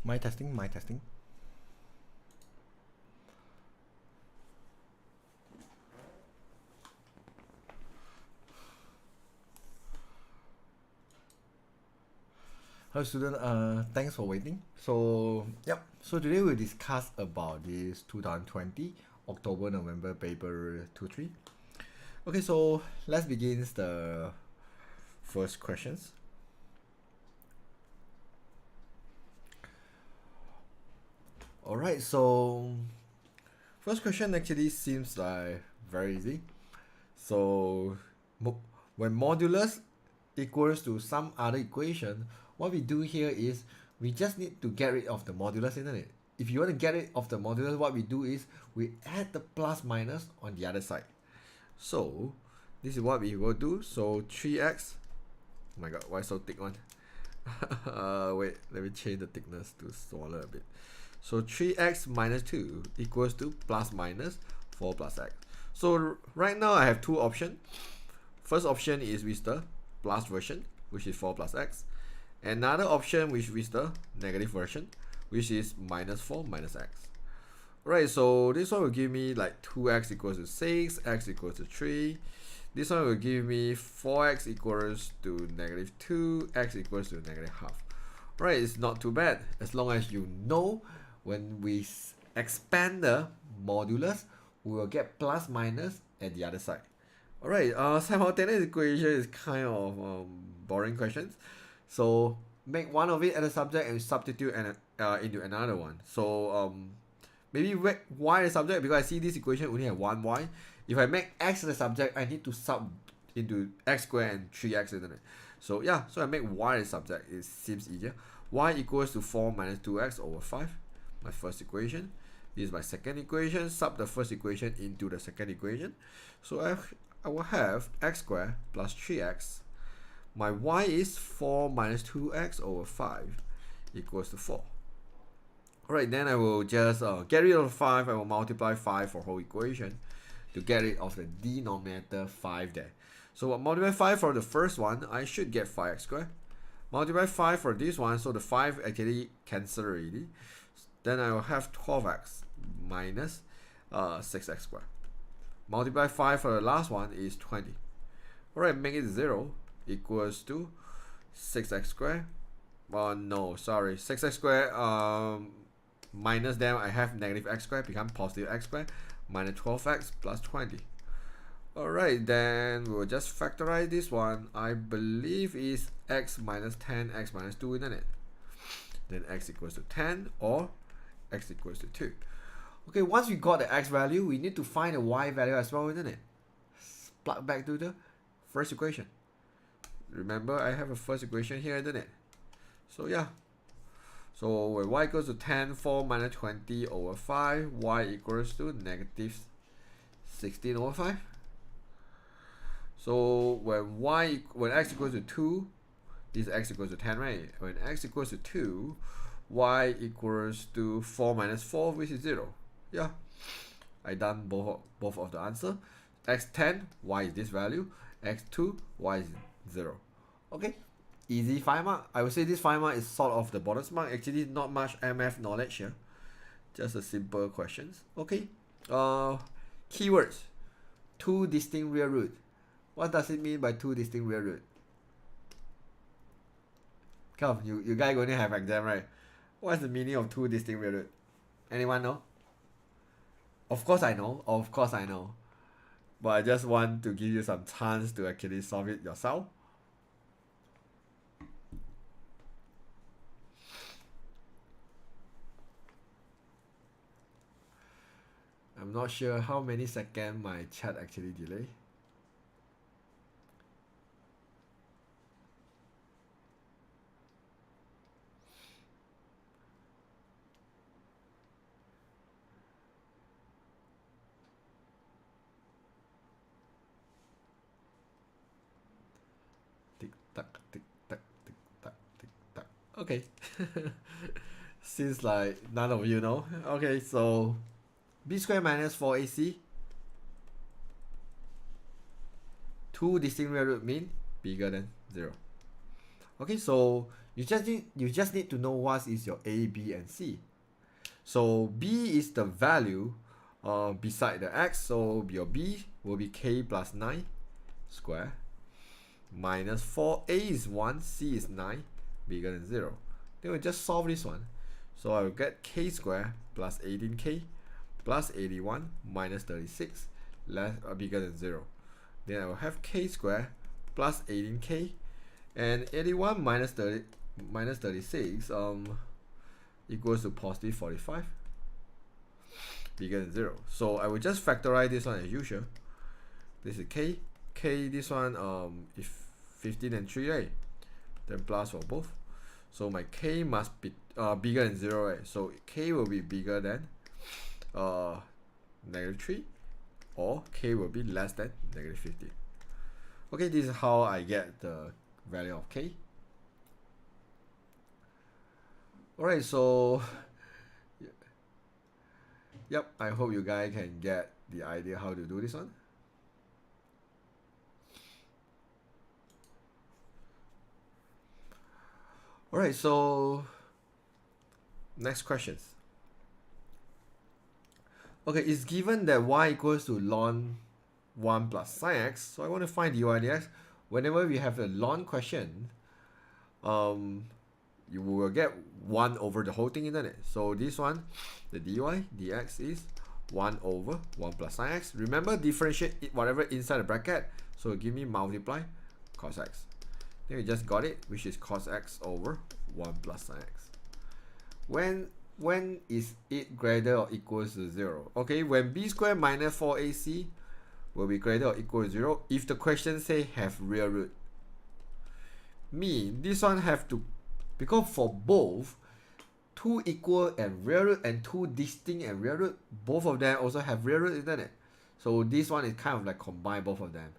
My testing, my testing. Hello student, thanks for waiting. So so today we'll discuss about this 2020 October-November paper 2-3. Okay, so let's begin the first questions. Alright, so first question actually seems like very easy. So when modulus equals to some other equation, what we do here is we just need to get rid of the modulus, isn't it? If you want to get rid of the modulus, what we do is we add the plus minus on the other side. So this is what we will do. So 3x, oh my god, why so thick one? Wait, let me change the thickness to smaller a bit. So 3x minus 2 equals to plus minus 4 plus x. So right now I have two options. First option is with the plus version, which is 4 plus x. Another option which is the negative version, which is minus 4 minus x. Right, so this one will give me like 2x equals to 6, x equals to 3. This one will give me 4x equals to negative 2, x equals to negative half. Right, it's not too bad as long as you know when we expand the modulus, we will get plus minus at the other side. Alright, simultaneous equation is kind of boring questions. So make one of it as a subject and substitute into another one. So maybe y as a subject, because I see this equation only have one y. If I make x as a subject, I need to sub into x squared and 3x, isn't it? So yeah, so I make y as a subject. It seems easier. Y equals to 4 minus 2x over 5. My first equation. This is my second equation. Sub the first equation into the second equation. So I will have x squared plus 3x. My y is 4 minus 2x over 5 equals to 4. Alright, then I will just get rid of 5. I will multiply 5 for whole equation to get rid of the denominator 5 there. So multiply 5 for the first one, I should get 5x squared. Multiply 5 for this one, so the 5 actually cancel already. Then I will have 12x minus 6x squared. Multiply 5 for the last one is 20. Alright, make it 0 equals to 6x squared. No, sorry, 6x squared minus them, I have negative x squared, become positive x squared, minus 12x plus 20. Alright, then we'll just factorize this one. I believe is x minus 10, x minus 2, isn't it? Then x equals to 10 or x equals to 2. Okay, once we got the x value, we need to find the y value as well, isn't it? Plug back to the first equation. Remember, I have a first equation here, isn't it? So yeah. So when y equals to 10, 4 minus 20 over 5, y equals to negative 16 over 5. So when x equals to 2, this x equals to 10, right? When x equals to 2, y equals to 4 minus 4, which is 0. Yeah, I done both of the answer. x10, y is this value. x2, y is 0. Okay, easy 5 mark. I would say this 5 mark is sort of the bonus mark. Actually, not much MF knowledge here. Just a simple questions. Okay. Keywords. Two distinct real root. What does it mean by two distinct real root? Come, you guys going to have exam, right? What's the meaning of two distinct real root? Anyone know? Of course I know. Of course I know. But I just want to give you some chance to actually solve it yourself. I'm not sure how many seconds my chat actually delay. Tick tock, tick tock, tick tock, tick tock. Okay. Seems like none of you know. Okay, so b squared minus 4ac. Two distinct real root mean bigger than 0. Okay, so you just need to know what is your A, B, and C. So B is the value beside the x, so your B will be k plus 9 square minus 4a is 1, c is 9, bigger than 0. Then we'll just solve this one. So I will get k square plus 18k plus 81 minus 36 bigger than 0. Then I will have k square plus 18k and 81 minus 36 equals to positive 45 bigger than 0. So I will just factorize this one as usual. This is k. This one is 15 and 3, right? Then plus for both. So my k must be bigger than 0, right? So k will be bigger than negative 3, or k will be less than negative 15. Okay, this is how I get the value of k. Alright, so yep, I hope you guys can get the idea how to do this one. Alright, so next questions. Okay, it's given that y equals to ln 1 plus sine x. So I want to find dy dx. Whenever we have a ln question, you will get 1 over the whole thing, isn't it? So this one, the dy dx is 1 over 1 plus sine x. Remember, differentiate whatever inside the bracket. So give me multiply cos x. Then we just got it, which is cos x over 1 plus sine x. When is it greater or equals to 0? Okay, when b squared minus 4ac will be greater or equal to 0 if the question say have real root. Mean this one have to, because for both 2 equal and real root and 2 distinct and real root, both of them also have real root, isn't it? So this one is kind of like combine both of them.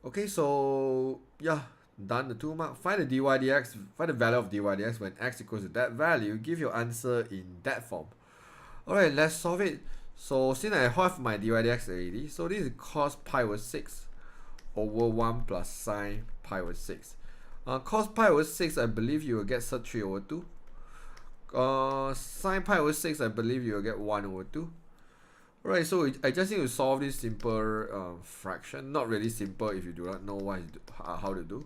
Okay, so yeah, done the 2 mark. Find the dy dx, find the value of dy dx when x equals to that value. Give your answer in that form. Alright, let's solve it. So since I have my dy dx already, so this is cos pi over 6 over 1 plus sine pi over 6. Cos pi over 6, I believe you will get sub 3 over 2. Sine pi over 6, I believe you will get 1 over 2. Alright, so I just need to solve this simple fraction. Not really simple if you do not know how to do.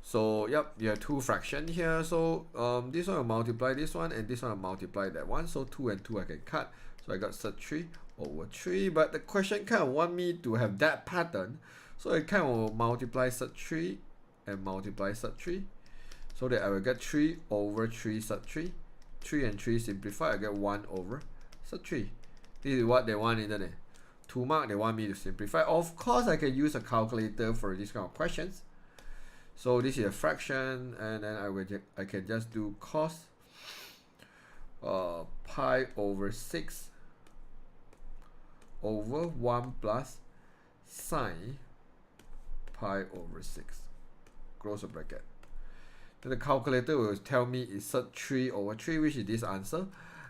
So yep, you have 2 fractions here. So this one will multiply this one, and this one will multiply that one. So 2 and 2 I can cut. So I got sub 3 over 3. But the question kind of want me to have that pattern. So I kind of multiply sub 3 and multiply sub 3. So that I will get 3 over 3 sub 3. 3 and 3 simplify, I get 1 over sub 3. This is what they want, isn't it? 2 mark, they want me to simplify. Of course, I can use a calculator for this kind of questions. So this is a fraction, and then I can just do cos pi over 6 over 1 plus sine pi over 6. Close the bracket. Then the calculator will tell me it's sub 3 over 3, which is this answer.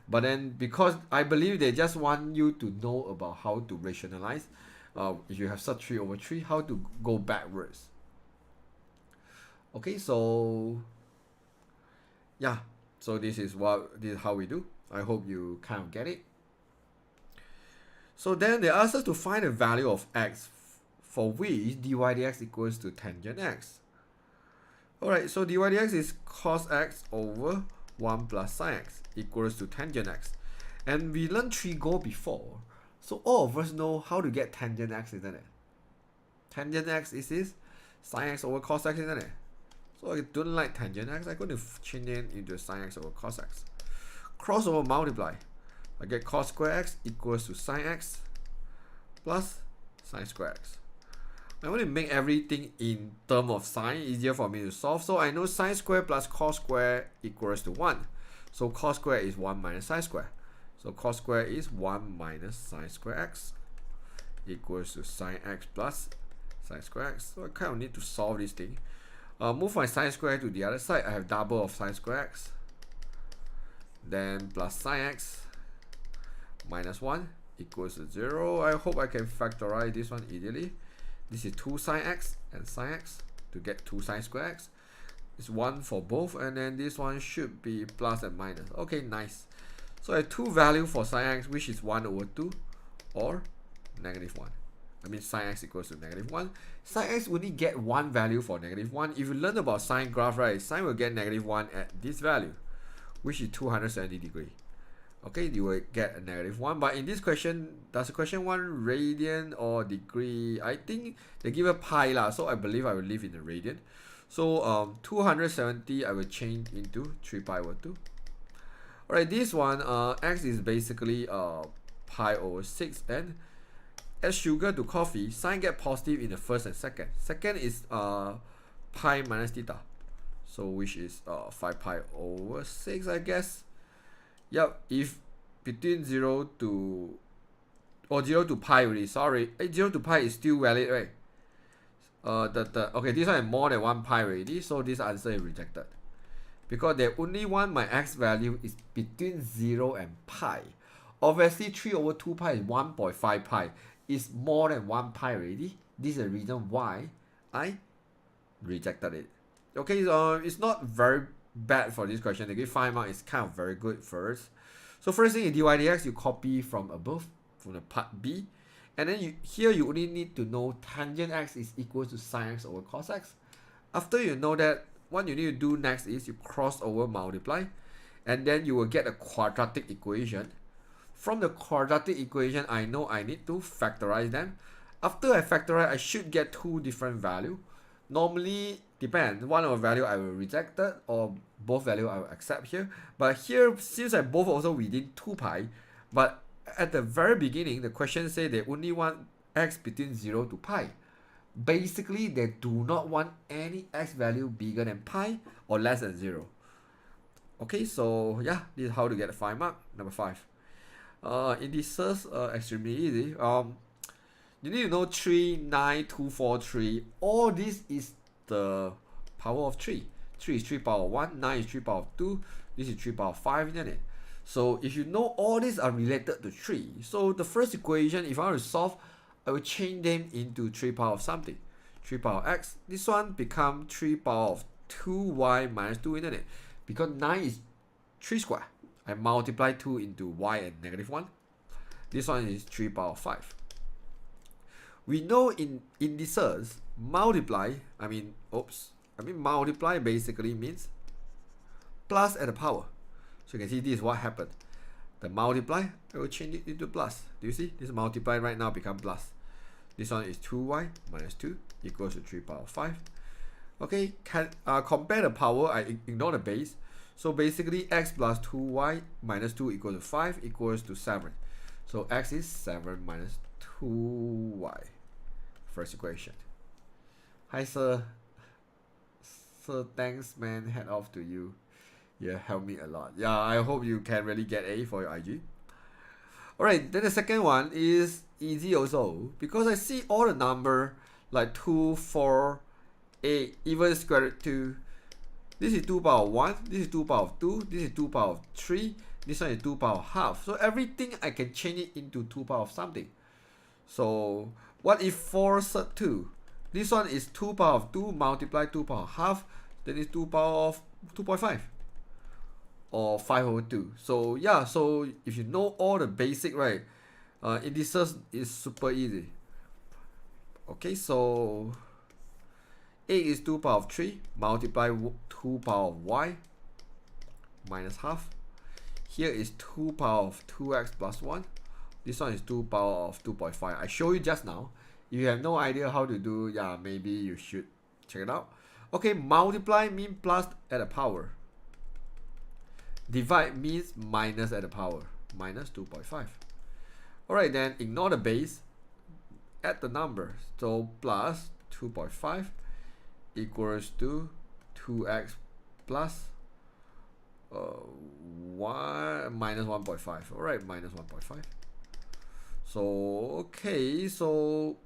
But then, because I believe they just want you to know about how to rationalize, if you have sub 3 over 3, how to go backwards. Okay, so yeah, so this is how we do. I hope you kind of get it. So then they ask us to find the value of x for which dy dx equals to tangent x. Alright, so dy dx is cos x over 1 plus sine x equals to tangent x. And we learned trigo before. So all of us know how to get tangent x, isn't it? Tangent x is this sine x over cos x, isn't it? So I don't like tangent x, I'm going to change it into sine x over cos x. Cross over multiply. I get cos square x equals to sine x plus sine square x. I want to make everything in terms of sine easier for me to solve. So I know sine square plus cos square equals to 1. So cos square is 1 minus sine square. So cos square is 1 minus sine square x equals to sine x plus sine square x. So I kind of need to solve this thing. Move my sine square to the other side. I have double of sine square x. Then plus sine x minus 1. equals to 0. I hope I can factorize this one easily. This is 2 sine x and sine x to get 2 sine square x. It's 1 for both, and then this one should be plus and minus. Okay, nice. So I have two values for sine x, which is 1 over 2 or negative 1. I mean sine x equals to negative 1. Sine x only get one value for negative 1. If you learn about sine graph, right, sine will get negative 1 at this value, which is 270 degrees. Okay, you will get a negative 1. But in this question, does the question want radian or degree? I think they give a pi lah, so I believe I will leave in the radian. So 270 I will change into 3 pi over 2. Alright, this one x is basically pi over 6, and add sugar to coffee, sine get positive in the first and second. Second is pi minus theta, so which is 5 pi over 6, I guess. Yep, if between 0 to 0 to pi already, sorry, 0 to pi is still valid, right? Okay, this one is more than 1 pi already, so this answer is rejected. Because they only want my x value is between 0 and pi. Obviously 3 over 2 pi is 1.5 pi. It's more than 1 pi already. This is the reason why I rejected it. Okay, so it's not very bad for this question. They give 5 marks. It's kind of very good first. So first thing in dy dx, you copy from above, from the part B. And then here you only need to know tangent x is equal to sine x over cos x. After you know that, what you need to do next is you cross over multiply. And then you will get a quadratic equation. From the quadratic equation, I know I need to factorize them. After I factorize, I should get two different values. Normally, depends. One of the value I will reject it, or both value I will accept here. But here, since I both also within 2 pi, but at the very beginning, the question say they only want x between 0 to pi. Basically, they do not want any x value bigger than pi or less than 0. Okay, so yeah, this is how to get a 5 mark. Number 5. Indices extremely easy. You need to know 3, 9, 2, 4, 3. All this is the power of 3. 3 is 3 power 1, 9 is 3 power 2, this is 3 power 5, isn't it? So if you know all these are related to 3, so the first equation, if I want to solve, I will change them into 3 power of something. 3 power x, this one become 3 power of 2y minus 2, isn't it? Because 9 is 3 square. I multiply 2 into y and negative 1. This one is 3 power 5. We know in indices, multiply basically means plus at the power. So you can see this is what happened. The multiply, I will change it into plus. Do you see? This multiply right now become plus. This one is 2y minus 2 equals to 3 power 5. Okay, compare the power, I ignore the base. So basically x plus 2y minus 2 equals to 5 equals to 7. So x is 7 minus 2y. First equation. Hi sir. Sir, thanks man, head off to you. Yeah, help me a lot. Yeah, I hope you can really get A for your IG. Alright, then the second one is easy also. Because I see all the number like 2, 4, 8, even square root 2. This is 2 power 1, this is 2 power 2, this is 2 power 3, this one is 2 power half. So everything I can change it into 2 power of something. So what if 4 sub 2? This one is 2 power of 2 multiply 2 power half, then it's 2 power of 2.5 or 5 over 2. So yeah, so if you know all the basic, right, indices is super easy. Okay, so 8 is 2 power of 3 multiply 2 power of y minus half. Here is 2 power of 2x plus 1. This one is 2 power of 2.5. I showed you just now. If you have no idea how to do, yeah, maybe you should check it out. Okay, multiply means plus at the power. Divide means minus at the power. Minus 2.5. Alright, then ignore the base. Add the number. So plus 2.5 equals to 2x plus 1 minus 1.5. Alright, minus 1.5. So okay, so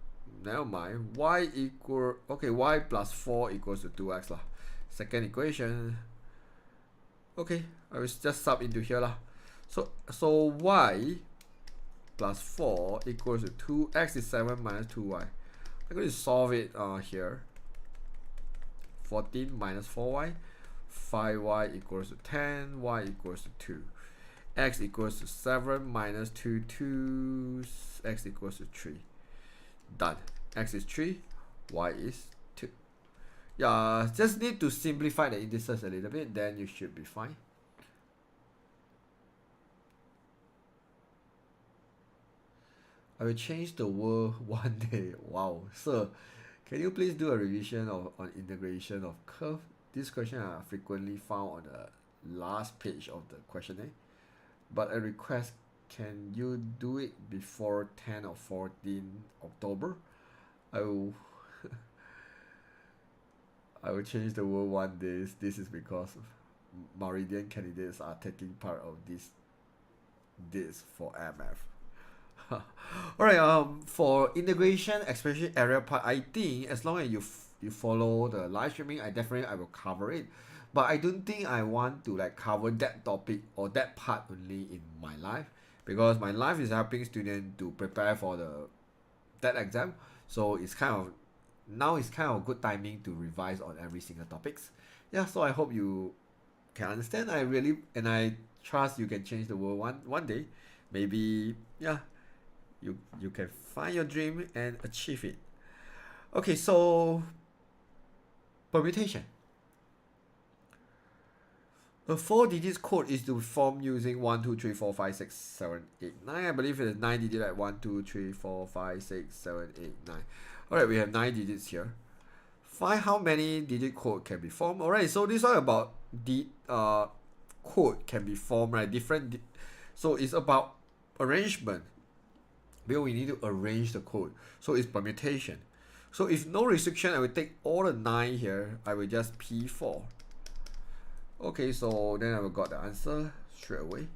never mind. Y equal, okay, y plus 4 equals to 2x lah. Second equation. Okay, I will just sub into here lah. So y plus 4 equals to 2. X is 7 minus 2y. I'm going to solve it here. 14 minus 4y. 5y equals to 10. Y equals to 2. X equals to 7 minus 2, x equals to 3. Done. X is 3. Y is 2. Yeah, just need to simplify the indices a little bit, then you should be fine. I will change the word one day. Wow. So, can you please do a revision on integration of curve? These questions are frequently found on the last page of the questionnaire. But a request, can you do it before 10 or 14 October? I will I will change the word one day. This is because Meridian candidates are taking part of this for MF. Alright, for integration, especially area part, I think as long as you follow the live streaming, I will cover it. But I don't think I want to like cover that topic or that part only in my life, because my life is helping students to prepare for that exam. So it's kind of good timing to revise on every single topics. Yeah, so I hope you can understand. I trust you can change the world one day. Maybe, yeah, you can find your dream and achieve it. Okay, so permutation. A 4-digit code is to be formed using 1, 2, 3, 4, 5, 6, 7, 8, 9. I believe it is 9 digits, like 1, 2, 3, 4, 5, 6, 7, 8, 9. Alright, we have 9 digits here. Find how many digit code can be formed. Alright, so this one about the code can be formed, right? So it's about arrangement. Because we need to arrange the code. So it's permutation. So if no restriction, I will take all the 9 here. I will just P4. Okay, so then I will got the answer straight away.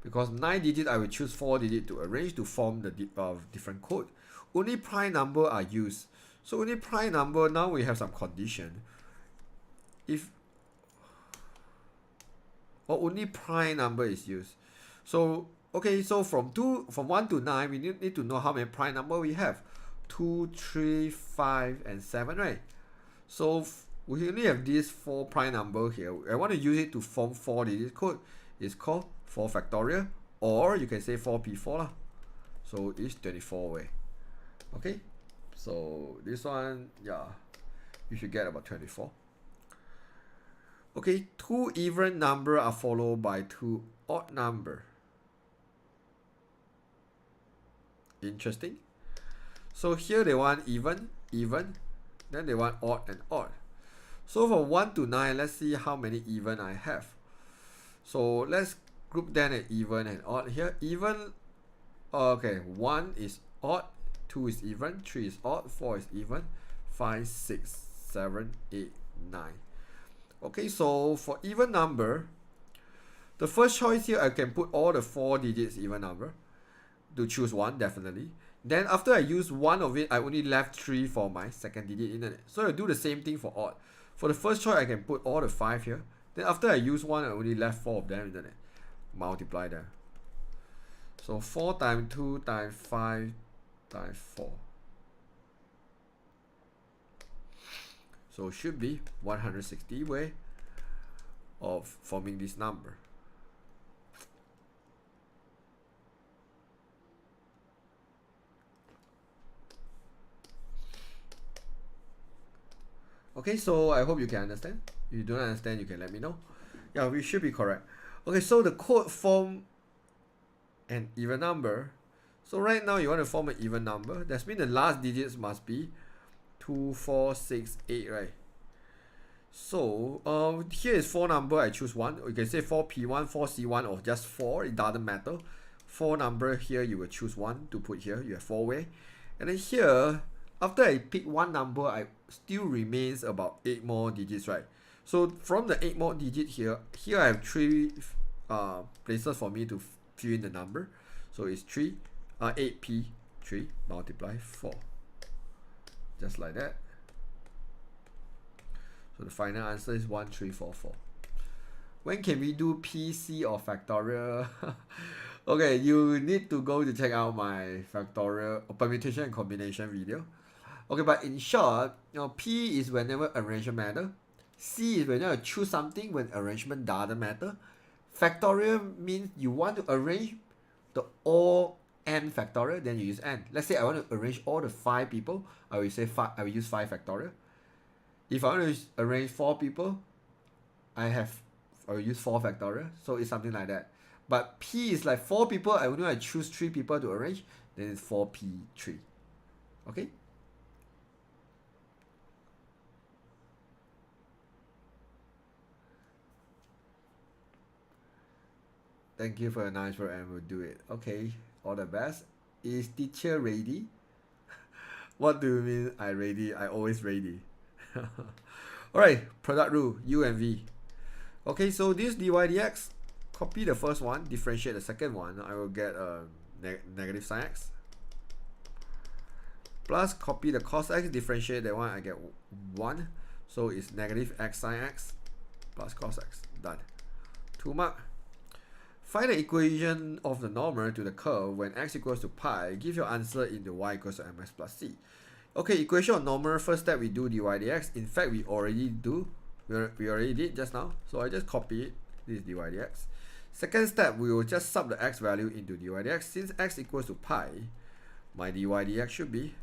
Because 9 digits, I will choose 4 digits to arrange to form the different code. Only prime number are used. So only prime number, now we have some condition. Only prime number is used. So okay, so from 1 to 9, we need to know how many prime number we have. 2, 3, 5, and 7, right? So we only have these 4 prime number here. I want to use it to form 4 digit code. It's called 4 factorial, or you can say 4P4 lah. So it's 24 way. Okay, so this one, yeah, you should get about 24. Okay, 2 even number are followed by 2 odd number. Interesting. So here they want even, then they want odd and odd. So from 1 to 9, let's see how many even I have. So let's group them as even and odd here. Even, okay, 1 is odd, 2 is even, 3 is odd, 4 is even, 5, 6, 7, 8, 9. Okay, so for even number, the first choice here, I can put all the 4 digits even number to choose one, definitely. Then after I use one of it, I only left 3 for my second digit, isn't it? So I do the same thing for odd. For the first choice, I can put all the 5 here. Then after I use one, I only left 4 of them, isn't it? Multiply them. So 4 times 2 times 5 times 4. So it should be 160 way of forming this number. Okay, so I hope you can understand. If you don't understand, you can let me know. Yeah, we should be correct. Okay, so the code form an even number. So right now you want to form an even number. That means the last digits must be 2, 4, 6, 8, right? So here is 4 number. I choose one. You can say 4P1, 4C1, or just 4. It doesn't matter. 4 number here, you will choose one to put here. You have 4 way. And then here, after I pick one number, I still remains about 8 more digits, right? So from the 8 more digit here I have 3 places for me to fill in the number. So it's 8P3 multiply 4. Just like that. So the final answer is 1344. When can we do PC or factorial? Okay, you need to go to check out my factorial or permutation and combination video. Okay, but in short, P is whenever arrangement matter. C is whenever you choose something when arrangement doesn't matter. Factorial means you want to arrange the all n factorial, then you use n. Let's say I want to arrange all the 5 people, I will say 5, I will use 5 factorial. If I want to arrange 4 people, I will use 4 factorial. So it's something like that. But P is like 4 people, I only want to choose 3 people to arrange, then it's 4P3. Okay? Thank you for your nice work and we'll do it. Okay, all the best. Is teacher ready? What do you mean I ready? I always ready. Alright, product rule, U and V. Okay, so this dy dx, copy the first one, differentiate the second one, I will get negative sine x. Plus copy the cos x, differentiate that one, I get 1. So it's negative x sine x plus cos x. Done. 2 mark. Find the equation of the normal to the curve when x equals to pi. Give your answer in the y equals to mx plus c. Okay, equation of normal, first step we do dy dx. In fact, we already did just now. So I just copy it, this is dy dx. Second step, we will just sub the x value into dy dx. Since x equals to pi, my dy dx should be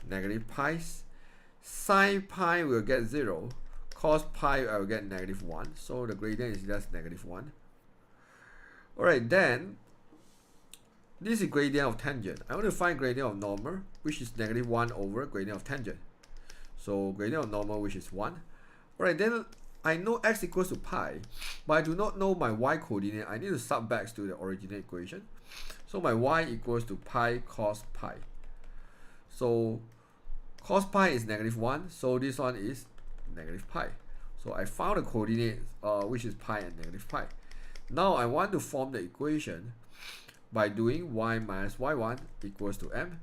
negative pi. Sine pi will get 0. Cos pi I will get negative 1. So the gradient is just negative 1. Alright, then this is gradient of tangent. I want to find gradient of normal, which is negative 1 over gradient of tangent. So gradient of normal, which is 1. Alright, then I know x equals to pi, but I do not know my y coordinate. I need to sub back to the original equation. So my y equals to pi cos pi. So cos pi is negative 1, so this one is negative pi. So I found the coordinate, which is pi and negative pi. Now I want to form the equation by doing y minus y1 equals to m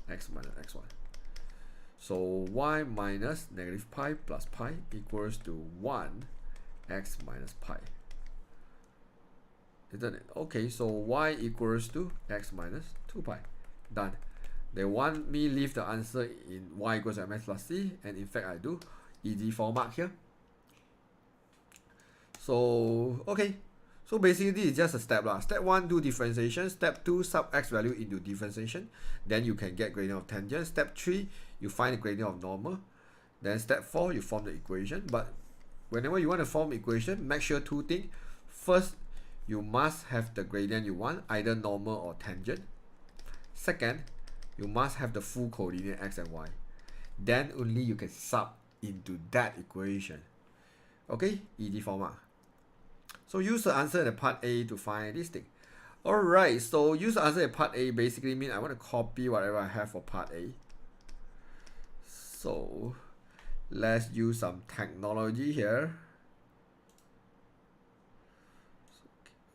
x minus x1. So y minus negative pi plus pi equals to 1 x minus pi. Isn't it? Okay, so y equals to x minus 2 pi. Done. They want me leave the answer in y equals to mx plus c, and in fact I do. Easy 4 mark here. So okay. So basically this is just a step lah. Step 1, do differentiation. Step 2, sub x value into differentiation. Then you can get gradient of tangent. Step 3, you find the gradient of normal. Then step 4, you form the equation. But whenever you want to form equation, make sure 2 things. First, you must have the gradient you want, either normal or tangent. Second, you must have the full coordinate x and y. Then only you can sub into that equation. Okay, easy format. So use the answer in the part A to find this thing. Alright, so use the answer in part A basically means I want to copy whatever I have for part A. So let's use some technology here.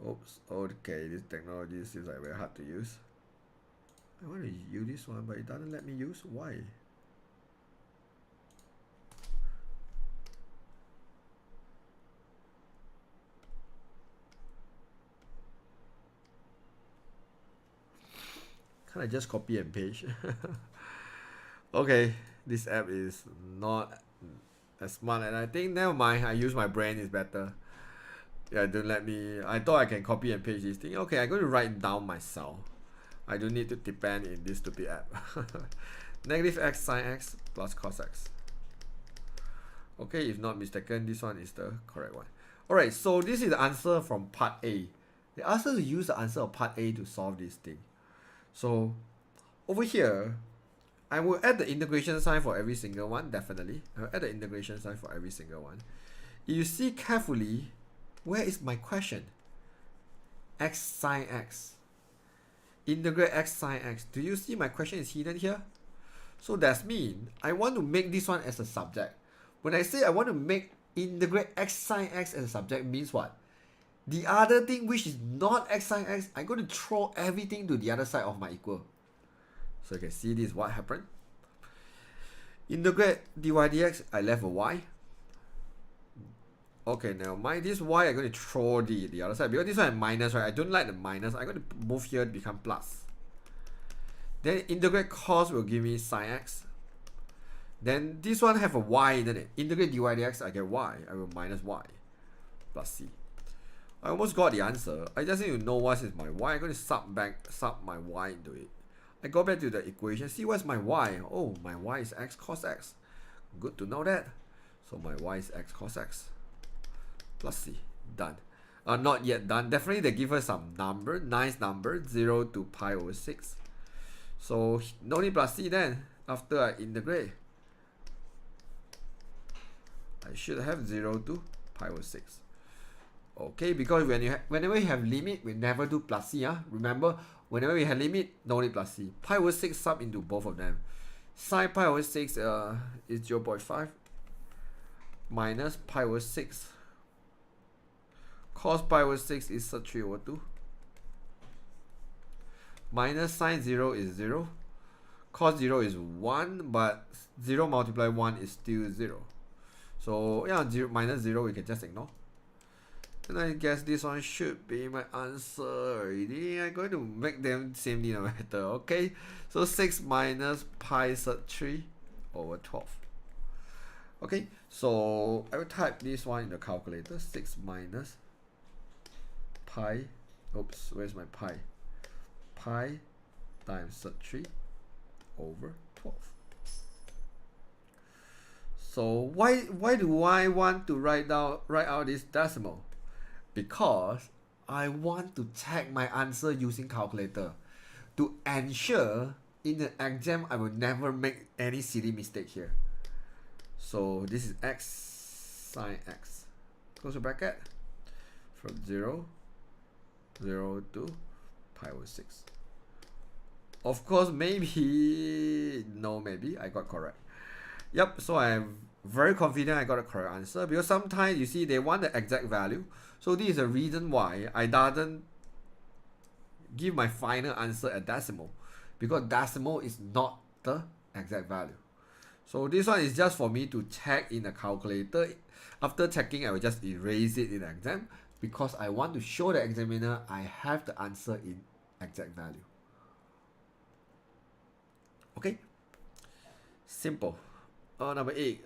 Oops, okay, this technology seems like very hard to use. I want to use this one, but it doesn't let me use. Why? Can I just copy and paste? Okay, this app is not as smart, and I think never mind. I use my brain is better. Yeah, don't let me. I thought I can copy and paste this thing. Okay, I'm going to write down myself. I don't need to depend in this stupid app. Negative x sine x plus cos x. Okay, if not mistaken, this one is the correct one. Alright, so this is the answer from part A. They asked us to use the answer of part A to solve this thing. So over here, I will add the integration sign for every single one, definitely. I will add the integration sign for every single one. If you see carefully, where is my question? X sine x. Integrate x sine x. Do you see my question is hidden here? So that means I want to make this one as a subject. When I say I want to make integrate x sine x as a subject means what? The other thing which is not x sine x, I'm going to throw everything to the other side of my equal. So you can see this is what happened. Integrate dy dx, I left a y. Okay, now mind this y, I'm going to throw the other side. Because this one is minus, right? I don't like the minus. I'm going to move here to become plus. Then integrate cos will give me sine x. Then this one have a y in it. Integrate dy dx, I get y. I will minus y plus c. I almost got the answer. I just need to know what is my y. I'm going to sub my y into it. I go back to the equation. See what's my y. Oh, my y is x cos x. Good to know that. So my y is x cos x plus c. Done. Not yet done. Definitely they give us some number. Nice number. 0 to pi over 6. So no need plus c then. After I integrate, I should have 0 to pi over 6. Okay, because whenever you have limit, we never do plus c. Remember, whenever we have limit, no need plus c. Pi over 6 sub into both of them. Sine pi over 6 is 0.5 minus pi over 6. Cos pi over 6 is 3 over 2. Minus sine 0 is 0. Cos 0 is 1, but 0 multiplied 1 is still 0. So yeah, minus 0 we can just ignore. And I guess this one should be my answer already. I'm going to make them same denominator. Okay, so 6 minus pi sub 3 over 12. Okay, so I will type this one in the calculator. 6 minus pi, oops, where's my pi? Pi times sub 3 over 12. So why do I want to write out this decimal? Because I want to check my answer using calculator to ensure in the exam I will never make any silly mistake here. So this is x sine x. Close the bracket. From 0 to pi over 6. Of course, maybe I got correct. Yep, so I'm very confident I got a correct answer, because sometimes you see they want the exact value. So this is the reason why I doesn't give my final answer a decimal, because decimal is not the exact value. So this one is just for me to check in the calculator. After checking, I will just erase it in the exam, because I want to show the examiner I have the answer in exact value. Okay, simple. Number 8.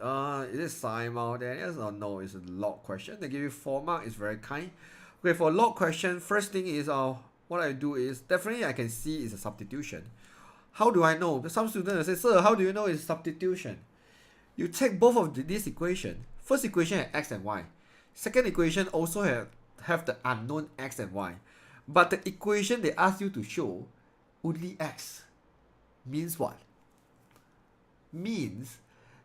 Is it simultaneous or no? It's a log question. They give you 4 marks. It's very kind. Okay, for log question, first thing is what I do is definitely I can see it's a substitution. How do I know? Some students will say, sir, how do you know it's substitution? You take both of this equation. First equation has x and y. Second equation also have the unknown x and y. But the equation they ask you to show only x. Means what? Means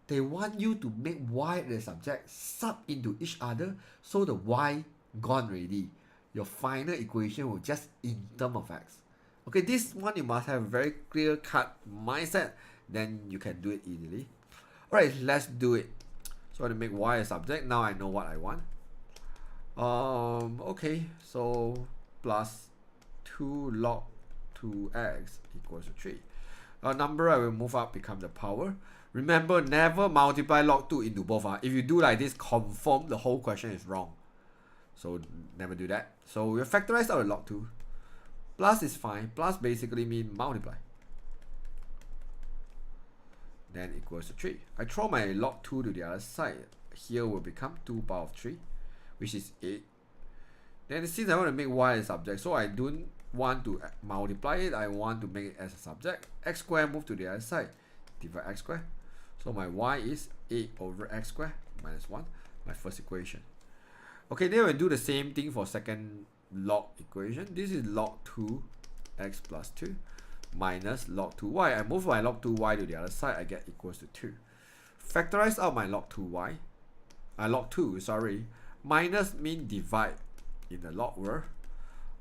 they want you to make y the subject sub into each other, so the y gone already. Your final equation will just in terms of x. Okay, this one you must have very clear cut mindset, then you can do it easily. Alright, let's do it. So I want to make y a subject. Now I know what I want. Okay, so plus 2 log 2x equals to 3. A number I will move up become the power. Remember, never multiply log 2 into both. If you do like this, confirm the whole question is wrong. So never do that. So we'll factorize out the log 2. Plus is fine. Plus basically means multiply. Then equals to 3. I throw my log 2 to the other side. Here will become 2 power of 3, which is 8. Then since I want to make y a subject, so I don't want to multiply it. I want to make it as a subject. X squared move to the other side. Divide x squared. So my y is 8 over x squared minus 1. My first equation. Okay, then we'll do the same thing for second log equation. This is log 2x plus 2 minus log 2y. I move my log 2y to the other side. I get equals to 2. Factorize out my log 2y. Log 2, sorry. Minus mean divide in the log world.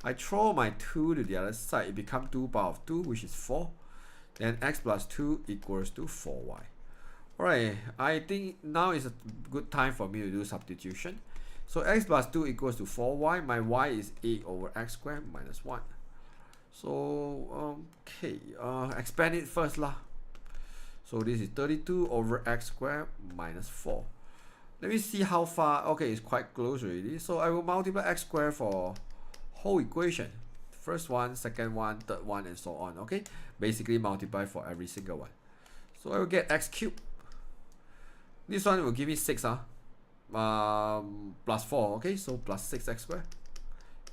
I throw my 2 to the other side. It becomes 2 power of 2, which is 4. Then x plus 2 equals to 4y. Alright, I think now is a good time for me to do substitution. So x plus 2 equals to 4y. My y is 8 over x squared minus 1. So, okay, expand it first lah. So this is 32 over x squared minus 4. Let me see how far. Okay, it's quite close already. So I will multiply x squared for whole equation. First one, second one, third one, and so on. Okay, basically multiply for every single one. So I will get x cubed. This one will give me 6 plus 4. Okay, so plus 6x squared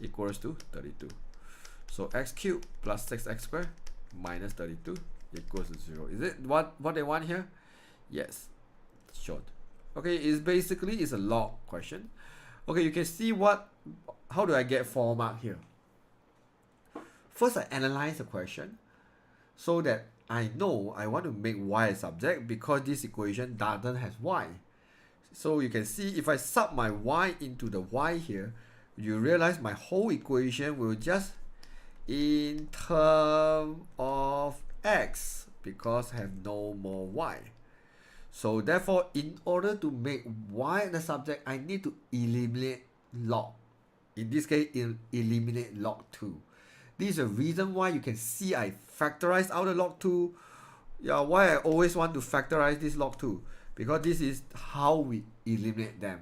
equals to 32. So x cubed plus 6x squared minus 32 equals to 0. Is it what they want here? Yes, short. Okay, it's basically a log question. Okay, you can see how do I get 4 mark here? First, I analyze the question so that I know I want to make y a subject because this equation doesn't have y. So you can see if I sub my y into the y here, you realize my whole equation will just in terms of x because I have no more y. So therefore, in order to make y the subject, I need to eliminate log. In this case, eliminate log 2. This is the reason why you can see I factorize out the log 2. Yeah, why I always want to factorize this log 2. Because this is how we eliminate them.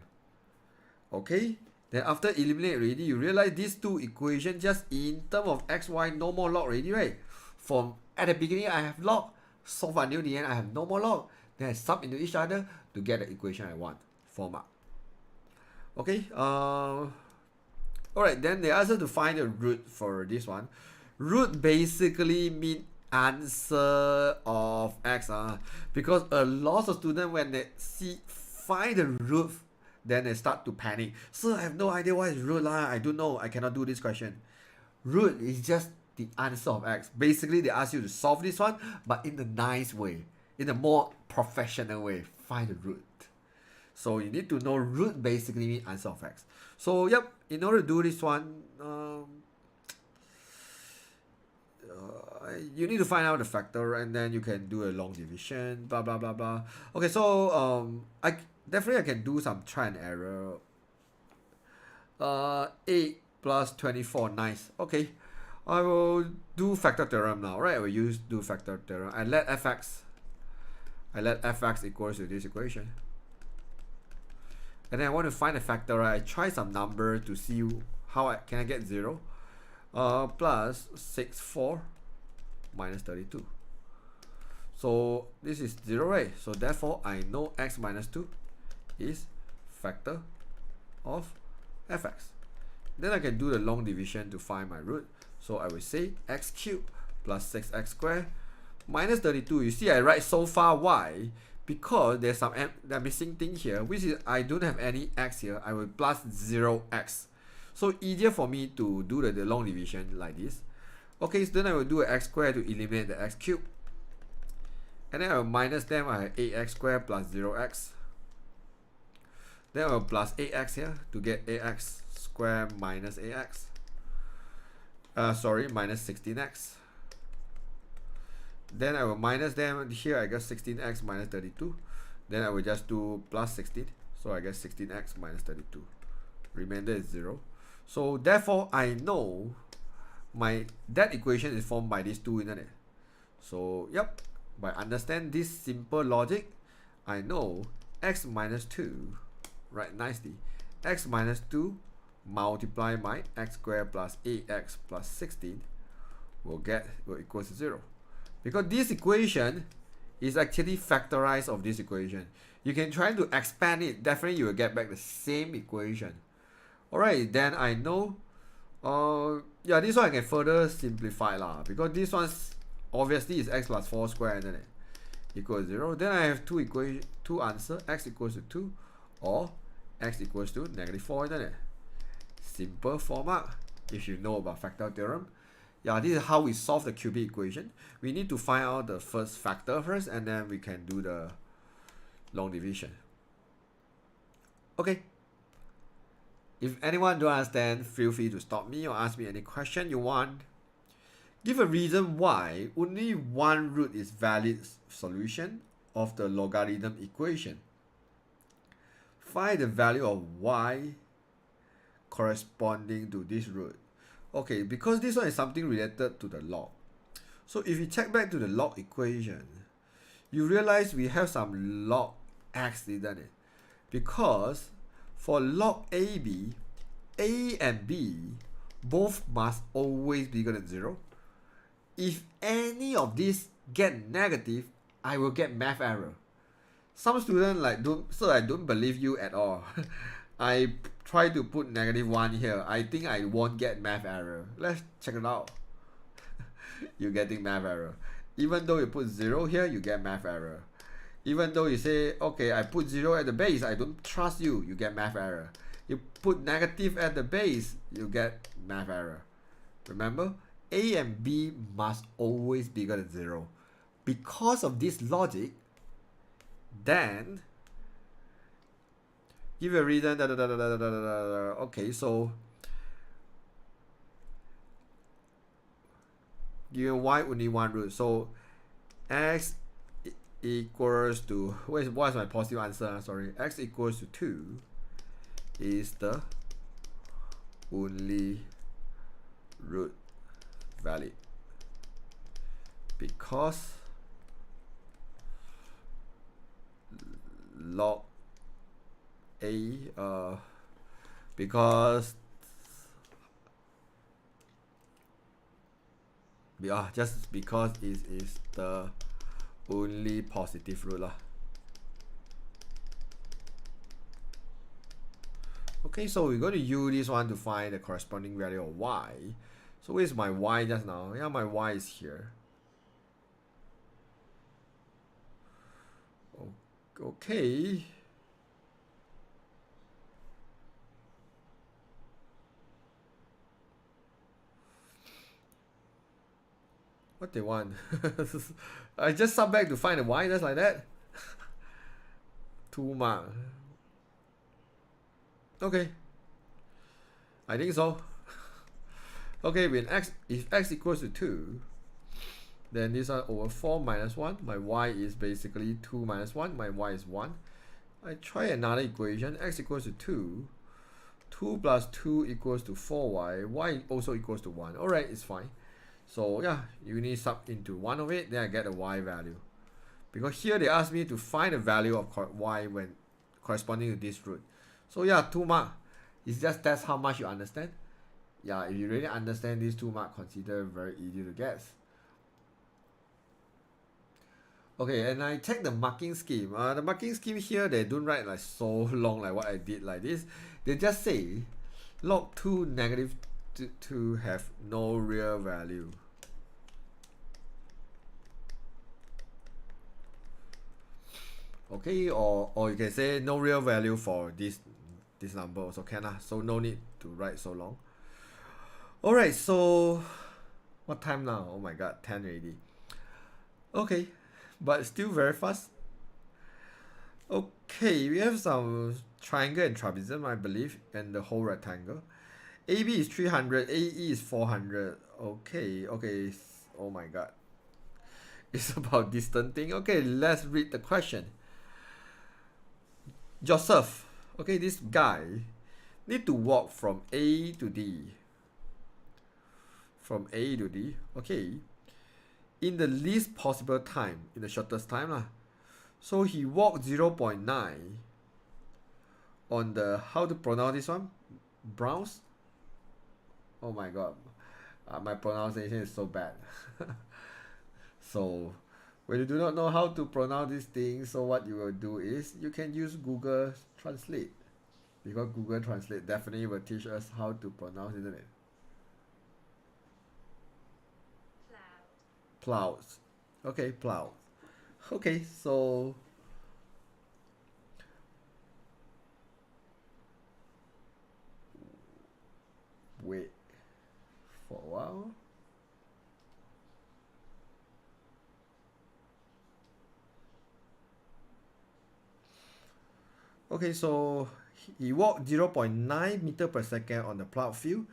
Okay? Then after eliminate already, you realize these two equations just in terms of x, y, no more log already, right? From at the beginning, I have log. So far until the end, I have no more log. Then I sub into each other to get the equation I want. 4 mark. Okay? Alright, then the answer to find the root for this one. Root basically mean answer of x. Because a lot of students, when they find the root, then they start to panic. So I have no idea what is root. I don't know. I cannot do this question. Root is just the answer of x. Basically, they ask you to solve this one, but in a nice way. In a more professional way. Find the root. So you need to know root basically means answer of x. So yep, in order to do this one, you need to find out the factor and then you can do a long division, blah blah blah blah. Okay, so I can do some try and error. 8 plus 24, nice. Okay, I will do factor theorem now, right? I will do factor theorem. I let fx equals to this equation. And then I want to find a factor, right? I try some number to see how can I get 0. Plus 6, 4 minus 32. So this is 0, right? So therefore, I know x minus 2 is factor of fx. Then I can do the long division to find my root. So I will say x cubed plus 6x squared minus 32. You see, I write so far y because there's some missing thing here, which is I don't have any x here. I will plus 0x. So easier for me to do the long division like this. Okay, so then I will do an x squared to eliminate the x cubed. And then I will minus them. I have 8x squared plus 0x. Then I will plus 8x here to get ax squared minus ax. Minus 16x. Then I will minus them. Here I got 16x minus 32. Then I will just do plus 16. So I get 16x minus 32. Remainder is 0. So therefore I know that equation is formed by these two, isn't it? So yep, by understand this simple logic, I know x minus 2, right, nicely. X minus 2 multiply by x squared plus ax plus 16 will equal to 0. Because this equation is actually factorized of this equation. You can try to expand it. Definitely you will get back the same equation. Alright, then I know. Yeah, this one I can further simplify because this one obviously is x plus 4 squared, isn't it? Equals 0. Then I have two answer. X equals to 2 or x equals to negative 4, isn't it? Simple 4 mark if you know about factor theorem. Yeah, this is how we solve the cubic equation. We need to find out the first factor first, and then we can do the long division. Okay. If anyone don't understand, feel free to stop me or ask me any question you want. Give a reason why only one root is valid solution of the logarithm equation. Find the value of y corresponding to this root. Okay, because this one is something related to the log. So if you check back to the log equation, you realize we have some log x, isn't it? Because for log AB, A and B both must always be equal to 0. If any of these get negative, I will get math error. Some students I don't believe you at all. I try to put -1 here. I think I won't get math error. Let's check it out. You're getting math error. Even though you put 0 here, you get math error. Even though you say, okay, I put 0 at the base, I don't trust you, you get math error. You put negative at the base, you get math error. Remember, A and B must always be equal to 0. Because of this logic, then give a reason. Okay, so given y only one root, so x equals to what's my positive answer? Sorry, x equals to 2 is the only root valid because log A just because it is the only positive root lah. Okay, so we're going to use this one to find the corresponding value of y. So where's my y just now? Yeah, my y is here. Okay. What they want? I just sub back to find the y just like that. 2 mark. Okay. I think so. Okay, if x equals to 2, then this one over 4 minus 1. My y is basically 2 minus 1. My y is 1. I try another equation. X equals to 2. 2 plus 2 equals to 4y. Y also equals to 1. Alright, it's fine. So yeah, you need sub into one of it, then I get a y value. Because here they ask me to find the value of y when corresponding to this root. So yeah, 2 mark. It's just that's how much you understand. Yeah, if you really understand these 2 mark, consider very easy to guess. Okay, and I check the marking scheme. The marking scheme here, they don't write like so long like what I did like this. They just say log 2 negative to have no real value. Okay, or you can say no real value for this number also can lah. So no need to write so long. Alright, so what time now? Oh my god, 10 already. Okay, but still very fast. Okay, we have some triangle and trapezium, I believe, and the whole rectangle. AB is 300, AE is 400. Okay. Oh my god. It's about distant thing. Okay, let's read the question. Joseph, okay, this guy need to walk from A to D. From A to D, okay, in the least possible time, in the shortest time lah. So he walked 0.9 on the, how to pronounce this one? Browns? Oh my god, my pronunciation is so bad. So when you do not know how to pronounce these things, so what you will do is you can use Google Translate, because Google Translate definitely will teach us how to pronounce, isn't it? Clouds. Okay, clouds. Okay, so wait for a while. Okay, so he walked 0.9 meter per second on the plowed field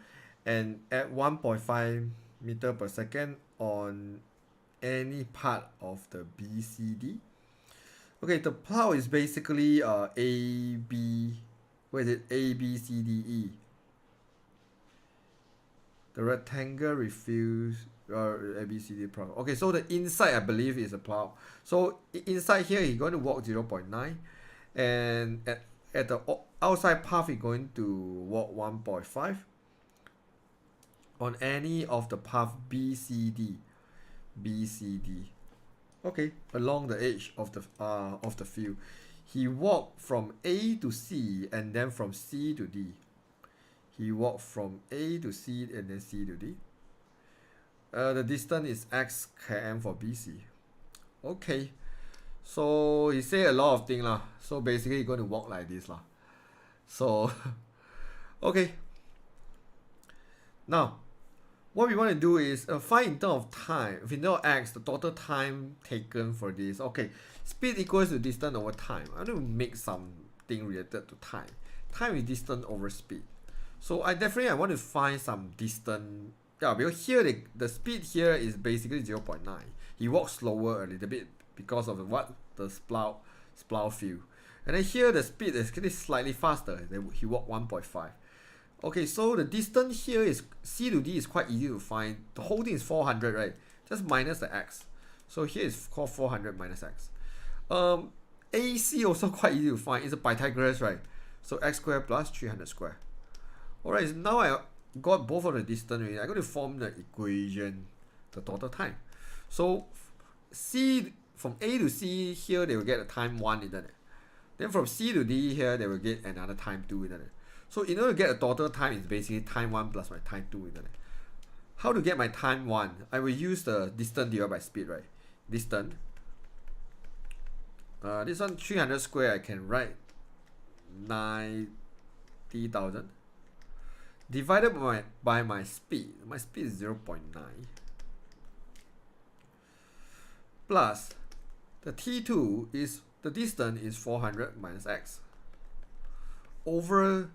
and at 1.5 meter per second on any part of the BCD. Okay, the plow is basically A, B, where is it? A, B, C, D, E. The rectangle refuse A, B, C, D plow. Okay, so the inside I believe is a plow. So inside here he's going to walk 0.9 and at the outside path, we're going to walk 1.5 on any of the path BCD. Okay, along the edge of the field. He walked from A to C and then from C to D. He walked from A to C and then C to D. The distance is x km for BC. Okay, so he say a lot of things lah. So basically, you're going to walk like this lah. So, okay. Now, what we want to do is find in terms of time. If we know x, the total time taken for this. Okay, speed equals to distance over time. I want to make something related to time. Time is distance over speed. So I want to find some distance. Yeah, because here the speed here is basically 0.9. He walks slower a little bit because of the splow field. And then here the speed is actually slightly faster. He walked 1.5. Okay, so the distance here is C to D is quite easy to find. The whole thing is 400, right? Just minus the x. So here is called 400 minus x. AC also quite easy to find. It's a Pythagoras, right? So x squared plus 300 squared. Alright, so now I got both of the distance. I'm going to form the equation, the total time. So C from A to C here, they will get a time 1, isn't it? Then from C to D here, they will get another time 2, isn't it? So in order to get a total time, it's basically time 1 plus my time 2, isn't it? How to get my time 1? I will use the distance divided by speed, right? Distance. This one 300 square, I can write 90,000 divided by my speed. My speed is 0.9 plus the T2 is the distance is 400 minus x over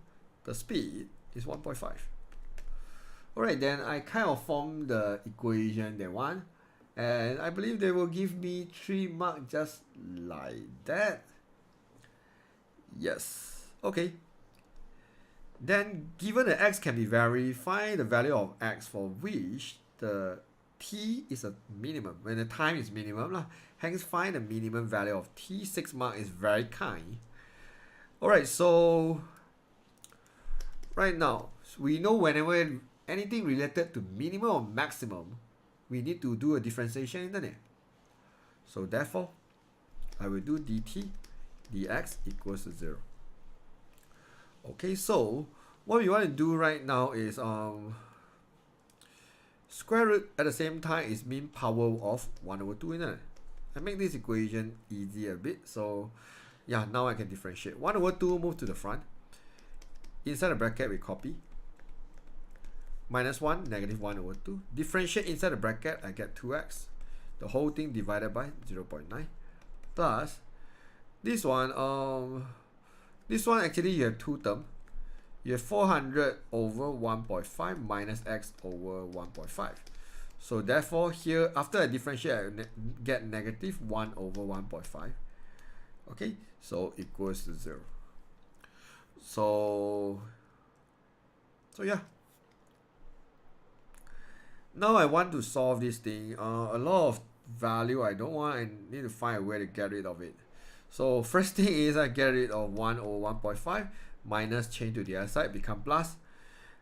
the speed is 1.5. Alright, then I kind of form the equation they want, and I believe they will give me 3 marks just like that. Yes. Okay. Then given the x can be varied, find the value of x for which the t is a minimum. When the time is minimum, hence find the minimum value of t. 6 marks is very kind. Alright, so right now, we know whenever anything related to minimum or maximum, we need to do a differentiation, isn't it? So therefore, I will do dt dx equals to 0. Okay, so what we want to do right now is square root at the same time is mean power of 1 over 2, isn't it? I make this equation easy a bit. So yeah, now I can differentiate. 1 over 2 move to the front. Inside the bracket we copy. Minus 1, negative 1 over 2. Differentiate inside the bracket, I get 2x. The whole thing divided by 0.9. Plus this one actually you have 2 terms. You have 400 over 1.5 minus x over 1.5. So therefore here, after I differentiate, I get negative 1 over 1.5. Okay, so equals to 0. So yeah. Now I want to solve this thing. A lot of value I don't want. I need to find a way to get rid of it. So first thing is I get rid of 1 over 1.5 minus change to the other side, become plus.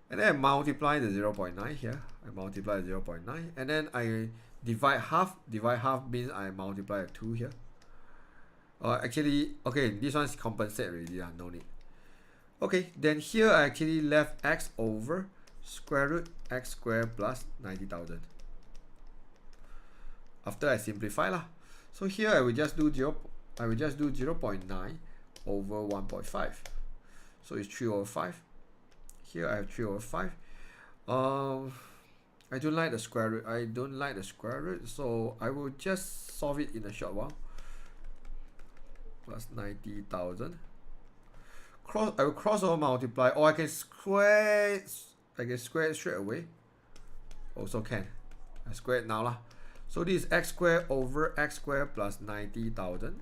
And then I multiply the 0.9 here. I multiply 0.9 and then I divide half. Divide half means I multiply 2 here. Actually, okay, this one's compensate already, no need. Okay, then here I actually left x over square root x squared plus 90,000. After I simplify lah. So here I will just do 0.9 over 1.5. So it's 3 over 5. Here I have 3 over 5. I don't like the square root. So I will just solve it in a short while. Plus 90,000. I will cross over multiply, or I can square it straight away. Also can. I square it now lah. So this is x squared over x squared plus 90,000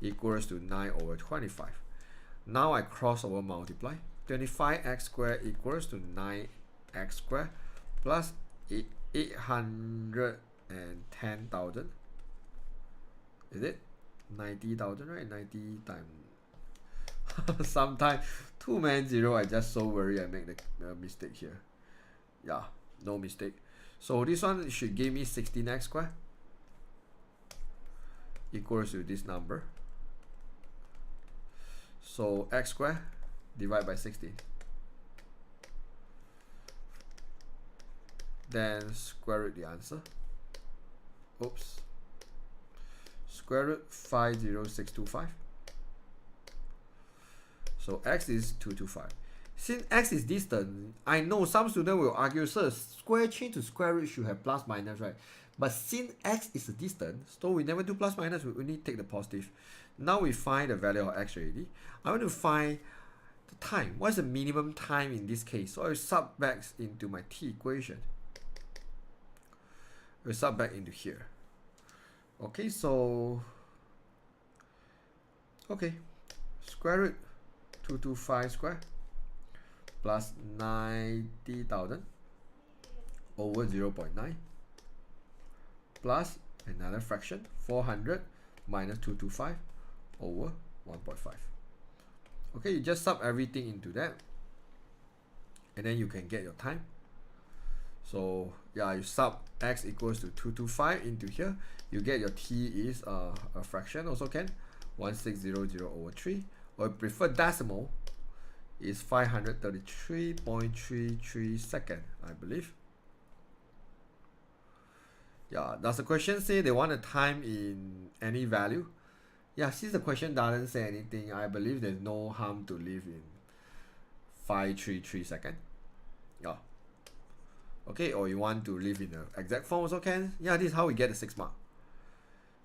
equals to 9 over 25. Now I cross over multiply. 25x squared equals to 9x squared plus 810,000. Is it 90,000, right? 90 times Sometimes too many zero, I just so worry I make the mistake here. Yeah, no mistake. So this one should give me 16x squared equals to this number. So x squared divided by 16. Then square root the answer. Oops. Square root 50625. So x is 225. Since x is distant, I know some students will argue, sir, square change to square root should have plus minus, right? But since x is a distance, so we never do plus minus, we only take the positive. Now we find the value of x already. I want to find the time. What's the minimum time in this case? So I will sub back into my t equation. We'll sub back into here. Okay, so square root 225 square plus 90,000 over 0.9 plus another fraction 400 minus 225 over 1.5. Okay, you just sub everything into that and then you can get your time. So yeah, you sub x equals to 225 into here, you get your t is a fraction, also can 1600 over 3, or you prefer decimal, is 533.33 seconds, I believe. Yeah, does the question say they want a time in any value? Yeah, since the question doesn't say anything, I believe there's no harm to leave in 533 seconds. Yeah. Okay, or you want to leave in the exact form also can. Yeah, this is how we get the 6 mark.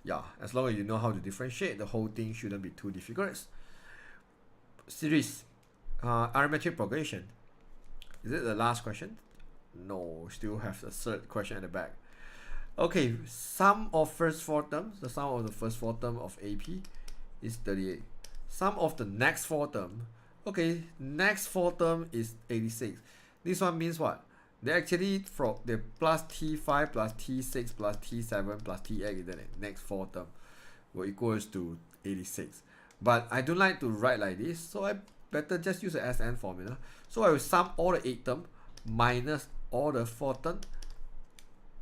Yeah, as long as you know how to differentiate, the whole thing shouldn't be too difficult. Series, arithmetic progression. Is it the last question? No, still have the third question at the back. Okay, sum of first four terms, the sum of the first four terms of AP is 38. Sum of the next four terms, okay, next four term is 86. This one means what? They actually from the plus T5 plus T6 plus T7 plus T8, isn't it? Next four term will equals to 86. But I don't like to write like this, so I better just use the SN formula. So I will sum all the 8 terms minus all the 4 terms.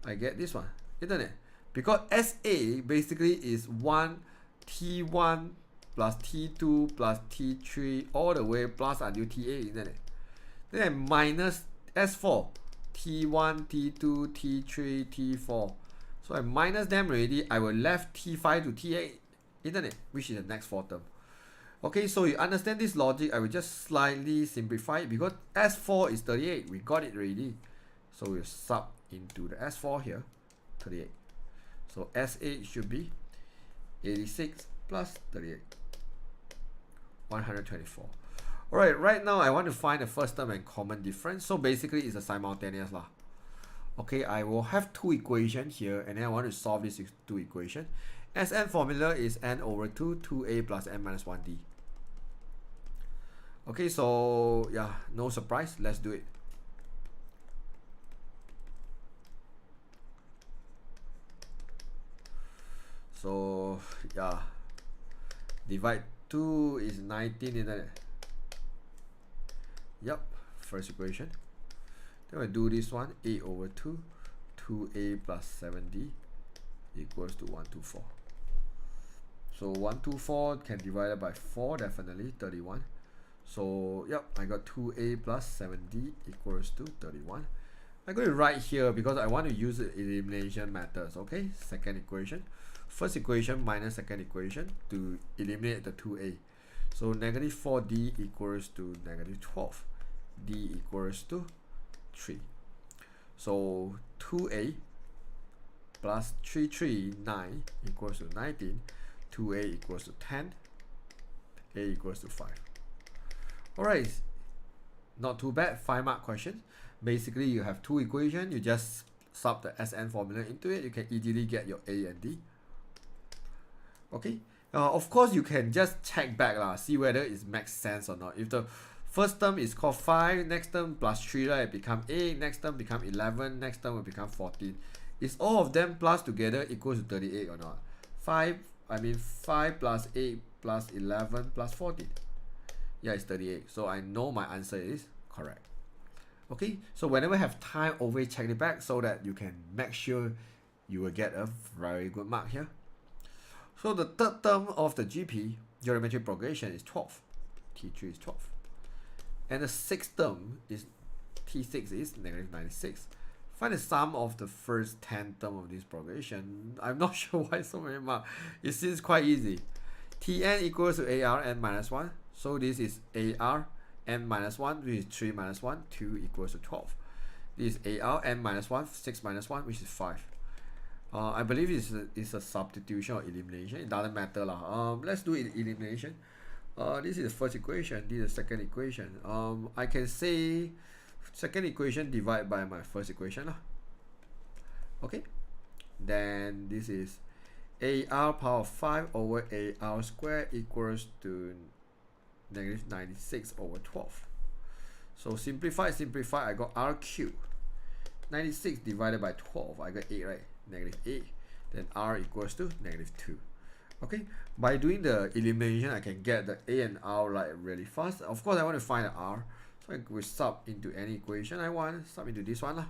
I get this one, isn't it? Because SA basically is 1 T1 plus T2 plus T3 all the way plus until T8, isn't it? Then I minus S4 T1, T2, T3, T4. So I minus them already. I will left T5 to T8, isn't it? Which is the next four term. Okay, so you understand this logic. I will just slightly simplify it because S4 is 38. We got it already. So we'll sub into the S4 here, 38. So S8 should be 86 plus 38, 124. Alright, right now I want to find the first term and common difference. So basically it's a simultaneous lah. Okay, I will have two equations here and then I want to solve these two equations. Sn formula is n over 2, 2a plus n minus 1d. Okay, so yeah, no surprise, let's do it. So yeah, divide 2 is 19, isn't it? Yep, first equation. Then we do this one, a over 2, 2a plus 7d equals to 124. So 124 can divide it by 4, definitely 31. So yep, I got 2a plus 7d equals to 31. I'm going to write here because I want to use the elimination methods. Okay, second equation, first equation minus second equation to eliminate the 2a. So negative 4d equals to negative 12. D equals to 3. So 2a plus 9 equals to 19. 2a equals to 10. A equals to 5. Alright, not too bad. 5 mark question. Basically, you have two equations. You just sub the Sn formula into it. You can easily get your A and D. Okay. Of course, you can just check back, see whether it makes sense or not. If the first term is called 5, next term plus 3, right, become 8, next term become 11, next term will become 14. Is all of them plus together equals to 38 or not? 5 plus 8 plus 11 plus 14. Yeah, it's 38. So I know my answer is correct. Okay, so whenever I have time, always check it back so that you can make sure you will get a very good mark here. So the third term of the GP, geometric progression, is 12. T3 is 12. And the sixth term is T6 is negative 96. Find the sum of the first 10 term of this progression. I'm not sure why so many marks. It seems quite easy. Tn equals to AR n minus 1. So this is AR n minus 1, which is 3 minus 1, 2 equals to 12. This is AR n minus 1, 6 minus 1, which is 5. I believe it's a substitution or elimination. It doesn't matter lah. Let's do elimination. This is the first equation. This is the second equation. I can say second equation divided by my first equation lah. Okay. Then this is AR power of 5 over AR squared equals to negative 96 over 12. So simplify, I got R cubed. 96 divided by 12, I got 8, right? Negative 8. Then R equals to negative 2. Okay, by doing the elimination, I can get the A and R like really fast. Of course, I want to find the R. So I will sub into any equation I want, sub into this one lah.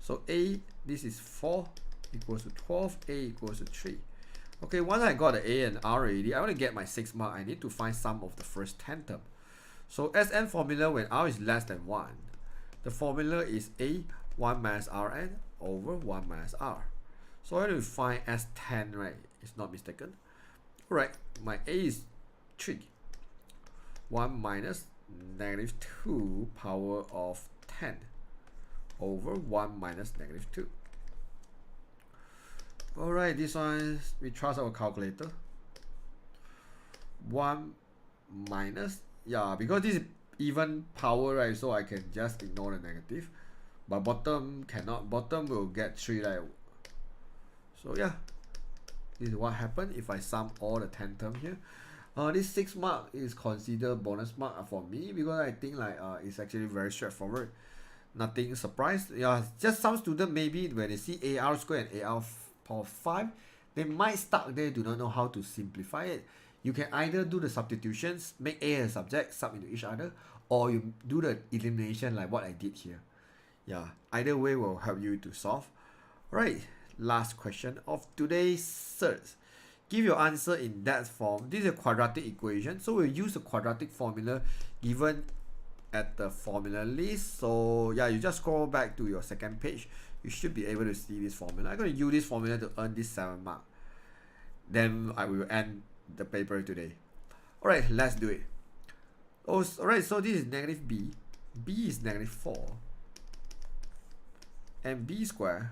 So A, this is 4 equals to 12, A equals to 3. Okay, once I got the A and R already, I want to get my 6 mark. I need to find sum of the first 10 term. So Sn formula when R is less than 1, the formula is A 1 minus Rn over 1 minus R. So I want to find S10, right? It's not mistaken. Alright, my A is 3. 1 minus negative 2 power of 10 over 1 minus negative 2. Alright, this one, we trust our calculator. 1 minus, yeah, because this is even power, right? So I can just ignore the negative. But bottom cannot, bottom will get 3, right? So yeah, this is what happened if I sum all the 10 terms here. This 6 mark is considered bonus mark for me because I think like it's actually very straightforward. Nothing surprised. Yeah, just some student maybe when they see AR squared and AR power 5, they might stuck there, do not know how to simplify it. You can either do the substitutions, make A as a subject, sub into each other, or you do the elimination like what I did here. Yeah, either way will help you to solve. Right, last question of today's search. Give your answer in that form. This is a quadratic equation, so we'll use the quadratic formula given at the formula list. So yeah, you just scroll back to your second page. You should be able to see this formula. I'm going to use this formula to earn this 7 mark. Then I will end the paper today. Alright, let's do it. Alright, so this is negative b. B is negative 4. And b squared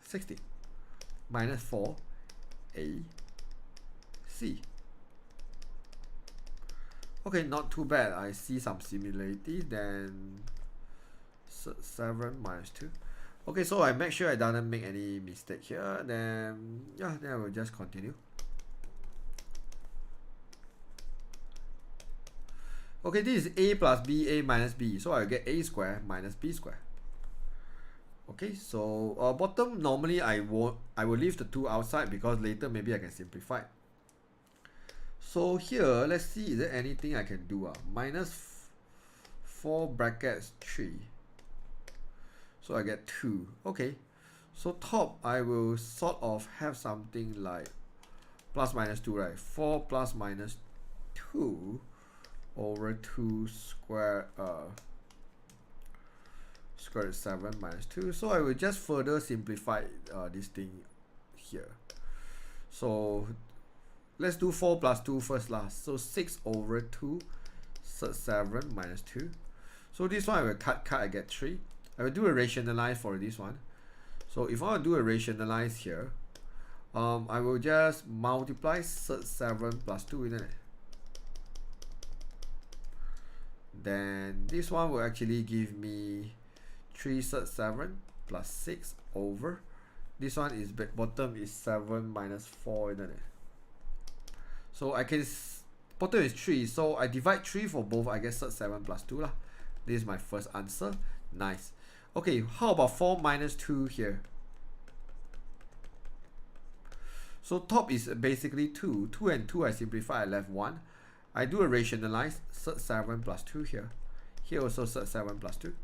60 minus 4 a c. Okay, not too bad. I see some similarity. Then 7 minus 2. Okay, so I make sure I don't make any mistake here. Then yeah, then I will just continue. Okay, this is a plus b, a minus b. So I get a squared minus b squared. Okay, so bottom normally I will leave the 2 outside because later maybe I can simplify. So here, let's see, is there anything I can do? Minus 4 brackets 3. So I get 2. Okay, so top I will sort of have something like plus minus 2, right? 4 plus minus 2 over 2 square square root 7 minus 2. So I will just further simplify this thing here. So let's do 4 plus 2 first last. So 6 over 2 7 minus 2. So this one I will cut, I get 3. I will do a rationalize for this one. So if I want to do a rationalize here, I will just multiply 7 plus 2, isn't it? Then this one will actually give me 3 7 plus 6 over. This one is bottom is 7 minus 4, isn't it? So I can, bottom is 3, so I divide 3 for both, I get 7 plus 2 lah. This is my first answer. Nice. Okay, how about 4 minus 2 here? So top is basically 2. 2 and 2 I simplify, I left 1. I do a rationalize, cert 7 plus 2 here. Here also cert 7 plus 2.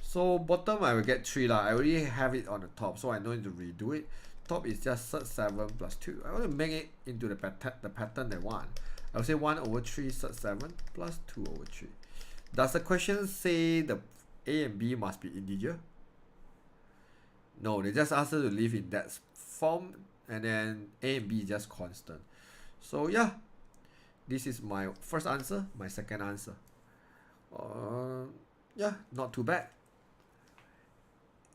So bottom I will get 3 lah. I already have it on the top, so I don't need to redo it. Top is just cert 7 plus 2. I want to make it into the pattern I want. I will say 1 over 3 cert 7 plus 2 over 3. Does the question say the A and B must be integer? No, they just ask us to live in that form, and then A and B is just constant. So yeah, this is my first answer, my second answer. Yeah, not too bad.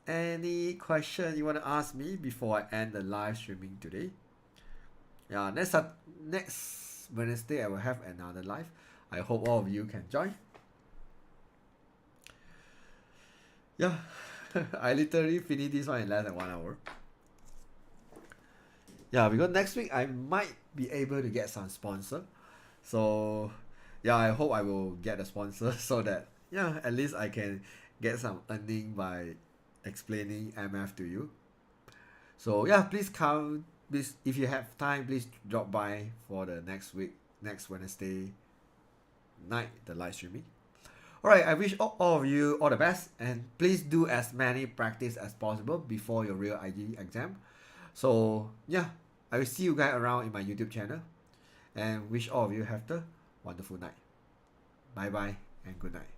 Any question you want to ask me before I end the live streaming today? Yeah, next Wednesday I will have another live. I hope all of you can join. Yeah, I literally finished this one in less than 1 hour. Yeah, because next week I might be able to get some sponsor. So yeah, I hope I will get a sponsor so that yeah, at least I can get some earning by explaining MF to you. So yeah, please come. Please, if you have time, please drop by for the next Wednesday night, the live streaming. Alright, I wish all of you all the best, and please do as many practice as possible before your real IG exam. So yeah, I will see you guys around in my YouTube channel, and wish all of you have the wonderful night. Bye bye and good night.